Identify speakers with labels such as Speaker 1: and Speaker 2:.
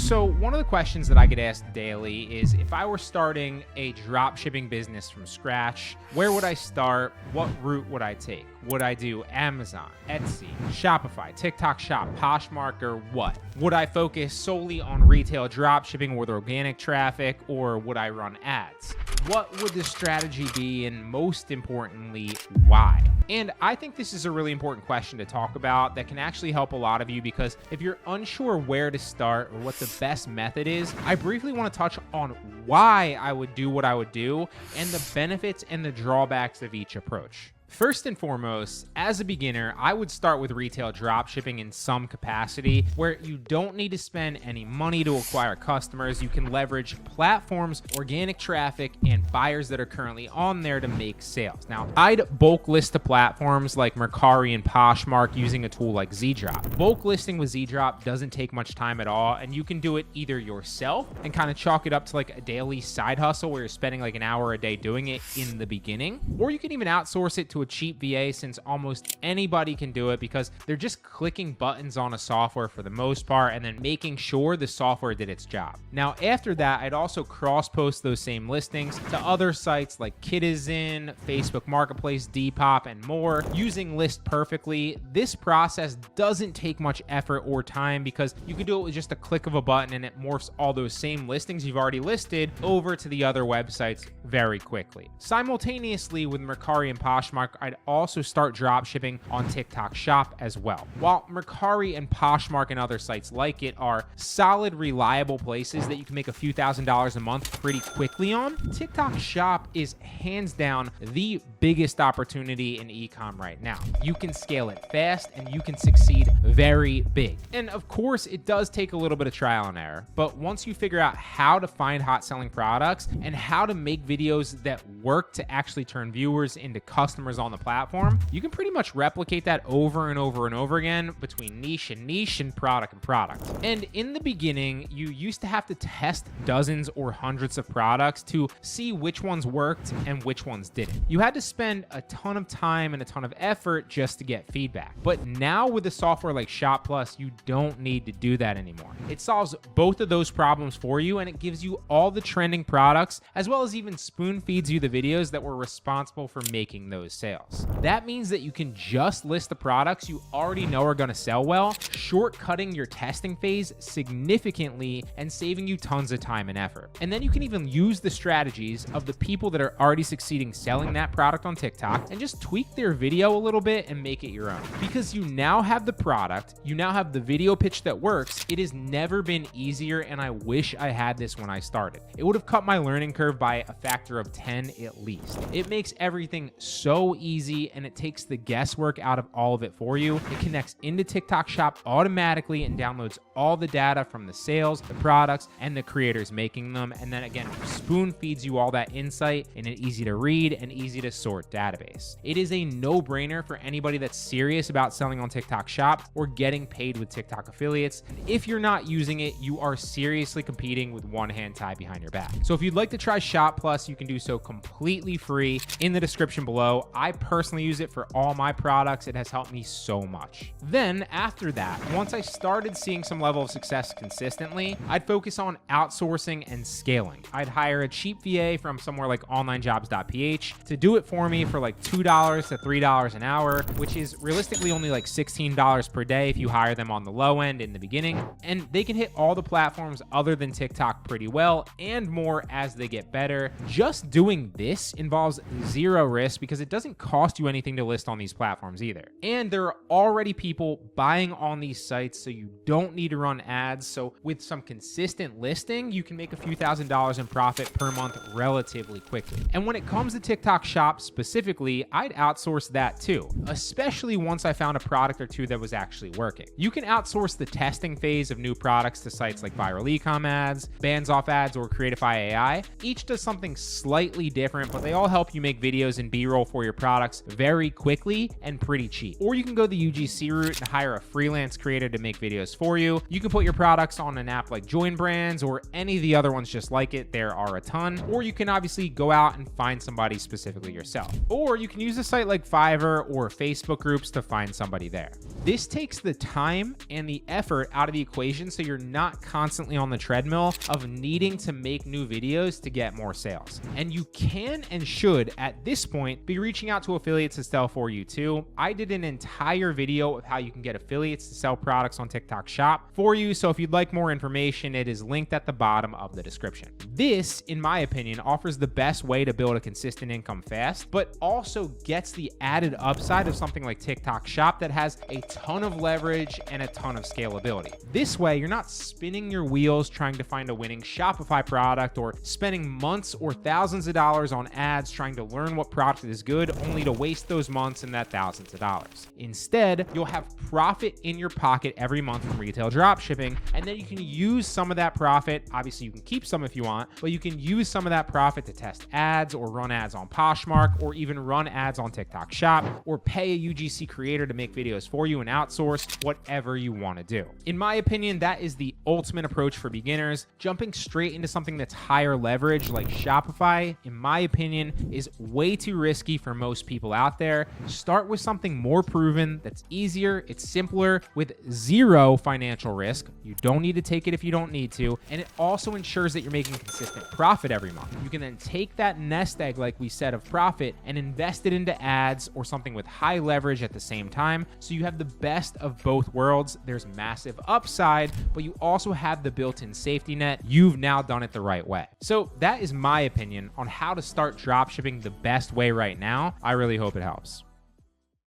Speaker 1: So one of the questions that I get asked daily is, if I were starting a dropshipping business from scratch, where would I start? What route would I take? Would I do Amazon, Etsy, Shopify, TikTok Shop, Poshmark, or what? Would I focus solely on retail dropshipping with organic traffic, or would I run ads? What would the strategy be, and most importantly, why? And I think this is a really important question to talk about that can actually help a lot of you, because if you're unsure where to start or what the best method is, I briefly want to touch on why I would do what I would do and the benefits and the drawbacks of each approach. First and foremost, as a beginner, I would start with retail dropshipping in some capacity where you don't need to spend any money to acquire customers. You can leverage platforms, organic traffic, and buyers that are currently on there to make sales. Now, I'd bulk list to platforms like Mercari and Poshmark using a tool like ZDrop. Bulk listing with ZDrop doesn't take much time at all, and you can do it either yourself and kind of chalk it up to like a daily side hustle where you're spending like an hour a day doing it in the beginning, or you can even outsource it to a cheap VA, since almost anybody can do it because they're just clicking buttons on a software for the most part and then making sure the software did its job. Now, after that, I'd also cross-post those same listings to other sites like Kitizen, Facebook Marketplace, Depop, and more using List Perfectly. This process doesn't take much effort or time because you can do it with just a click of a button, and it morphs all those same listings you've already listed over to the other websites very quickly. Simultaneously with Mercari and Poshmark, I'd also start dropshipping on TikTok Shop as well. While Mercari and Poshmark and other sites like it are solid, reliable places that you can make a few $1,000s a month pretty quickly on, TikTok Shop is hands down the biggest opportunity in e-com right now. You can scale it fast and you can succeed very big. And of course, it does take a little bit of trial and error, but once you figure out how to find hot selling products and how to make videos that work to actually turn viewers into customers on the platform, you can pretty much replicate that over and over and over again between niche and product and product. And in the beginning, you used to have to test dozens or hundreds of products to see which ones worked and which ones didn't. You had to spend a ton of time and a ton of effort just to get feedback. But now with a software like Shop Plus, you don't need to do that anymore. It solves both of those problems for you, and it gives you all the trending products, as well as even spoon feeds you the videos that were responsible for making those sales. That means that you can just list the products you already know are going to sell well, shortcutting your testing phase significantly and saving you tons of time and effort. And then you can even use the strategies of the people that are already succeeding selling that product on TikTok and just tweak their video a little bit and make it your own. Because you now have the product, you now have the video pitch that works. It has never been easier, and I wish I had this when I started. It would have cut my learning curve by a factor of 10 at least. It makes everything so easy, and it takes the guesswork out of all of it for you. It connects into TikTok Shop automatically and downloads all the data from the sales, the products, and the creators making them. And then again, spoon feeds you all that insight in an easy to read and easy to sort database. It is a no-brainer for anybody that's serious about selling on TikTok Shop or getting paid with TikTok affiliates. If you're not using it, you are seriously competing with one hand tied behind your back. So if you'd like to try Shop Plus, you can do so completely free in the description below. I personally use it for all my products. It has helped me so much. Then after that, once I started seeing some level of success consistently, I'd focus on outsourcing and scaling. I'd hire a cheap VA from somewhere like onlinejobs.ph to do it for me for like $2 to $3 an hour, which is realistically only like $16 per day if you hire them on the low end in the beginning. And they can hit all the platforms other than TikTok pretty well and more as they get better. Just doing this involves zero risk because it doesn't cost you anything to list on these platforms either. And there are already people buying on these sites, so you don't need to run ads. So with some consistent listing, you can make a few $1,000s in profit per month relatively quickly. And when it comes to TikTok Shop specifically, I'd outsource that too, especially once I found a product or two that was actually working. You can outsource the testing phase of new products to sites like Viral Ecom Ads, Bands Off Ads, or Creatify AI. Each does something slightly different, but they all help you make videos and B-roll for your products very quickly and pretty cheap. Or you can go the UGC route and hire a freelance creator to make videos for you. You can put your products on an app like Join Brands or any of the other ones just like it. There are a ton. Or you can obviously go out and find somebody specifically yourself. Or you can use a site like Fiverr or Facebook groups to find somebody there. This takes the time and the effort out of the equation, so you're not constantly on the treadmill of needing to make new videos to get more sales. And you can and should at this point be reaching out to affiliates to sell for you too. I did an entire video of how you can get affiliates to sell products on TikTok Shop for you. So if you'd like more information, it is linked at the bottom of the description. This, in my opinion, offers the best way to build a consistent income fast, but also gets the added upside of something like TikTok Shop that has a ton of leverage and a ton of scalability. This way, you're not spinning your wheels trying to find a winning Shopify product or spending months or thousands of dollars on ads trying to learn what product is good, only to waste those months and that thousands of dollars. Instead, you'll have profit in your pocket every month from retail dropshipping, and then you can use some of that profit. Obviously, you can keep some if you want, but you can use some of that profit to test ads or run ads on Poshmark or even run ads on TikTok Shop or pay a UGC creator to make videos for you and outsource whatever you want to do. In my opinion, that is the ultimate approach for beginners. Jumping straight into something that's higher leverage like Shopify, in my opinion, is way too risky for most people out there. Start with something more proven that's easier, it's simpler, with zero financial risk. You don't need to take it if you don't need to, and it also ensures that you're making consistent profit every month. You can then take that nest egg, like we said, of profit and invest it into ads or something with high leverage at the same time, so you have the best of both worlds. There's massive upside, but you also have the built-in safety net. You've now done it the right way. So that is my opinion on how to start dropshipping the best way right now. I really hope it helps.